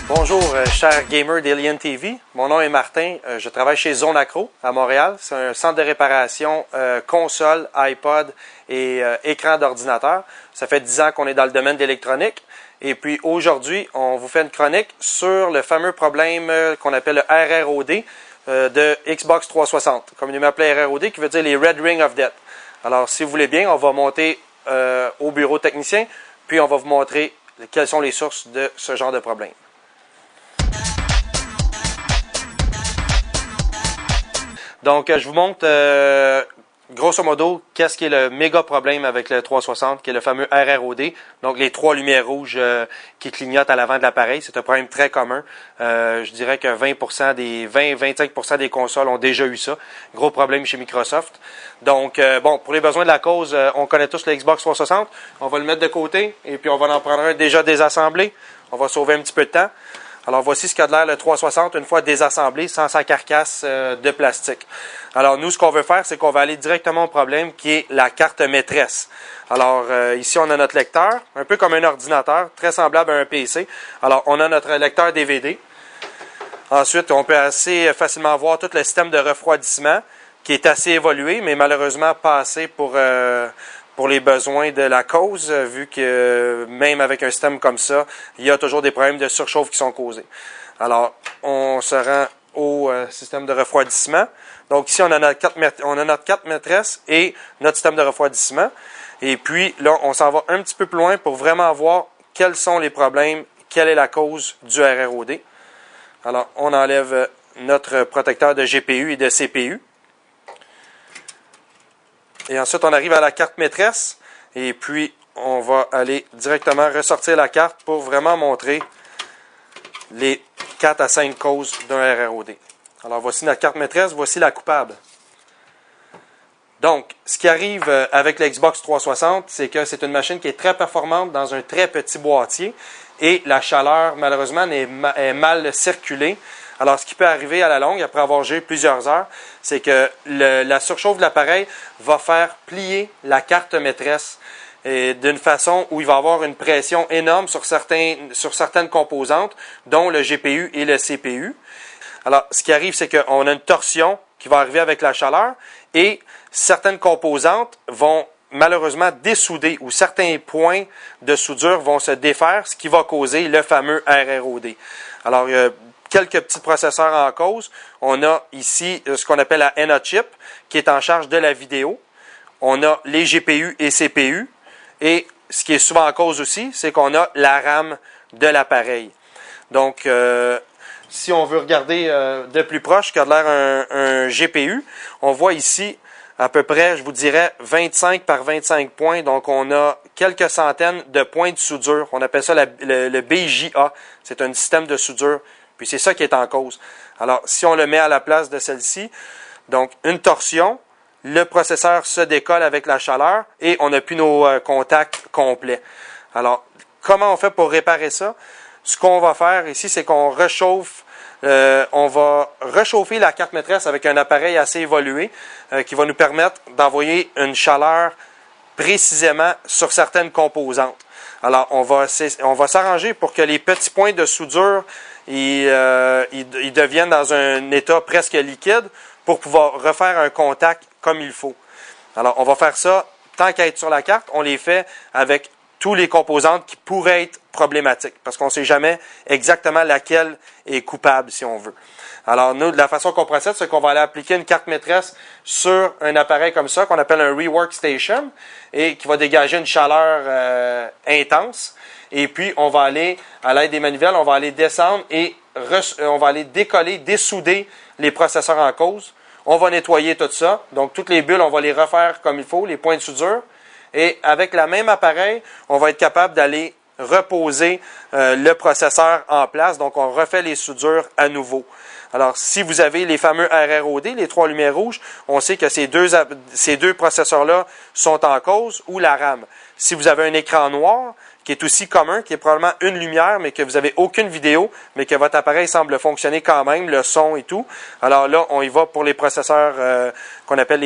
Bonjour, chers gamers d'Alien TV. Mon nom est Martin. Je travaille chez Zone Acro à Montréal. C'est un centre de réparation console, iPod et écran d'ordinateur. Ça fait 10 ans qu'on est dans le domaine d'électronique. Et puis aujourd'hui, on vous fait une chronique sur le fameux problème qu'on appelle le RROD de Xbox 360. Communément appelé RROD, qui veut dire les Red Ring of Death. Alors, si vous voulez bien, on va monter au bureau technicien, puis on va vous montrer quelles sont les sources de ce genre de problème. Donc, je vous montre grosso modo qu'est-ce qui est le méga problème avec le 360, qui est le fameux RROD. Donc, les trois lumières rouges qui clignotent à l'avant de l'appareil. C'est un problème très commun. Je dirais que 20-25% des consoles ont déjà eu ça. Gros problème chez Microsoft. Donc, bon, pour les besoins de la cause, on connaît tous le Xbox 360. On va le mettre de côté et puis on va en prendre un déjà désassemblé. On va sauver un petit peu de temps. Alors, voici ce qu'a de l'air le 360 une fois désassemblé sans sa carcasse de plastique. Alors, nous, ce qu'on veut faire, c'est qu'on va aller directement au problème qui est la carte maîtresse. Alors, ici, on a notre lecteur, un peu comme un ordinateur, très semblable à un PC. Alors, on a notre lecteur DVD. Ensuite, on peut assez facilement voir tout le système de refroidissement qui est assez évolué, mais malheureusement pas assez pour les besoins de la cause, vu que même avec un système comme ça, il y a toujours des problèmes de surchauffe qui sont causés. Alors, on se rend au système de refroidissement. Donc ici, on a notre carte maîtresse et notre système de refroidissement. Et puis là, on s'en va un petit peu plus loin pour vraiment voir quels sont les problèmes, quelle est la cause du RROD. Alors, on enlève notre protecteur de GPU et de CPU. Et ensuite, on arrive à la carte maîtresse. Et puis, on va aller directement ressortir la carte pour vraiment montrer les 4 à 5 causes d'un RROD. Alors, voici notre carte maîtresse. Voici la coupable. Donc, ce qui arrive avec le Xbox 360, c'est que c'est une machine qui est très performante dans un très petit boîtier. Et la chaleur, malheureusement, est mal circulée. Alors, ce qui peut arriver à la longue, après avoir joué plusieurs heures, c'est que la surchauffe de l'appareil va faire plier la carte maîtresse d'une façon où il va y avoir une pression énorme sur certaines composantes, dont le GPU et le CPU. Alors, ce qui arrive, c'est qu'on a une torsion qui va arriver avec la chaleur et certaines composantes vont malheureusement dessouder ou certains points de soudure vont se défaire, ce qui va causer le fameux RROD. Alors, quelques petits processeurs en cause. On a ici ce qu'on appelle la NA chip, qui est en charge de la vidéo. On a les GPU et CPU. Et ce qui est souvent en cause aussi, c'est qu'on a la RAM de l'appareil. Donc, si on veut regarder de plus proche, qui a l'air un GPU, on voit ici à peu près, je vous dirais, 25 par 25 points. Donc, on a quelques centaines de points de soudure. On appelle ça le BJA. C'est un système de soudure. Puis c'est ça qui est en cause. Alors, si on le met à la place de celle-ci, donc une torsion, le processeur se décolle avec la chaleur et on n'a plus nos contacts complets. Alors, comment on fait pour réparer ça? Ce qu'on va faire ici, c'est qu'on réchauffe, on va réchauffer la carte maîtresse avec un appareil assez évolué qui va nous permettre d'envoyer une chaleur précisément sur certaines composantes. Alors, on va s'arranger pour que les petits points de soudure ils deviennent dans un état presque liquide pour pouvoir refaire un contact comme il faut. Alors, on va faire ça, tant qu'à être sur la carte, on les fait avec tous les composantes qui pourraient être problématiques, parce qu'on ne sait jamais exactement laquelle est coupable, si on veut. Alors, nous, de la façon qu'on procède, c'est qu'on va aller appliquer une carte maîtresse sur un appareil comme ça, qu'on appelle un rework station, et qui va dégager une chaleur intense. Et puis, on va aller, à l'aide des manivelles, on va aller descendre et on va aller décoller, dessouder les processeurs en cause. On va nettoyer tout ça. Donc, toutes les bulles, on va les refaire comme il faut, les points de soudure. Et avec le même appareil, on va être capable d'aller reposer le processeur en place. Donc, on refait les soudures à nouveau. Alors, si vous avez les fameux RROD, les trois lumières rouges, on sait que ces deux processeurs-là sont en cause, ou la RAM. Si vous avez un écran noir, qui est aussi commun, qui est probablement une lumière, mais que vous n'avez aucune vidéo, mais que votre appareil semble fonctionner quand même, le son et tout. Alors là, on y va pour les processeurs qu'on appelle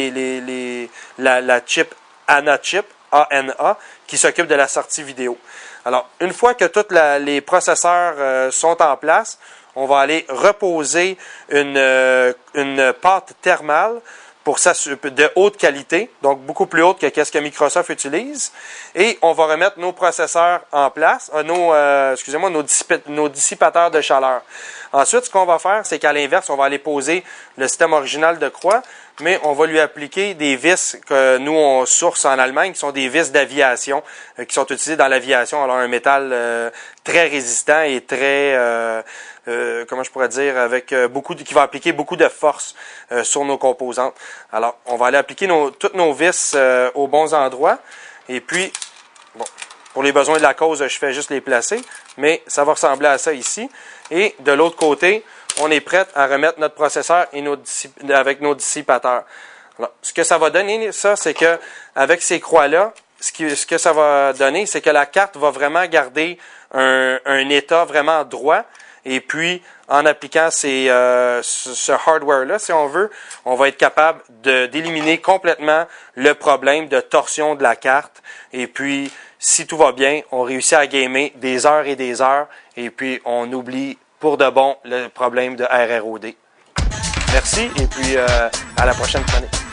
la chip ANA chip, ANA, qui s'occupe de la sortie vidéo. Alors, une fois que tous les processeurs sont en place, on va aller reposer une pâte thermale de haute qualité, donc beaucoup plus haute que ce que Microsoft utilise. Et on va remettre nos processeurs en place, nos dissipateurs de chaleur. Ensuite, ce qu'on va faire, c'est qu'à l'inverse, on va aller poser le système original de croix, mais on va lui appliquer des vis que nous, on source en Allemagne, qui sont des vis d'aviation, qui sont utilisées dans l'aviation. Alors, un métal très résistant et très, comment je pourrais dire, qui va appliquer beaucoup de force sur nos composantes. Alors, on va aller appliquer toutes nos vis aux bons endroits. Et puis, bon, pour les besoins de la cause, je fais juste les placer, mais ça va ressembler à ça ici. Et de l'autre côté, on est prêt à remettre notre processeur avec nos dissipateurs. Alors, ce que ça va donner, ça, c'est que avec ces croix-là, ce que ça va donner, c'est que la carte va vraiment garder un état vraiment droit. Et puis, en appliquant ce hardware-là, si on veut, on va être capable d'éliminer complètement le problème de torsion de la carte. Et puis, si tout va bien, on réussit à gamer des heures et des heures. Et puis, on oublie pour de bon le problème de RROD. Merci et puis à la prochaine chronique.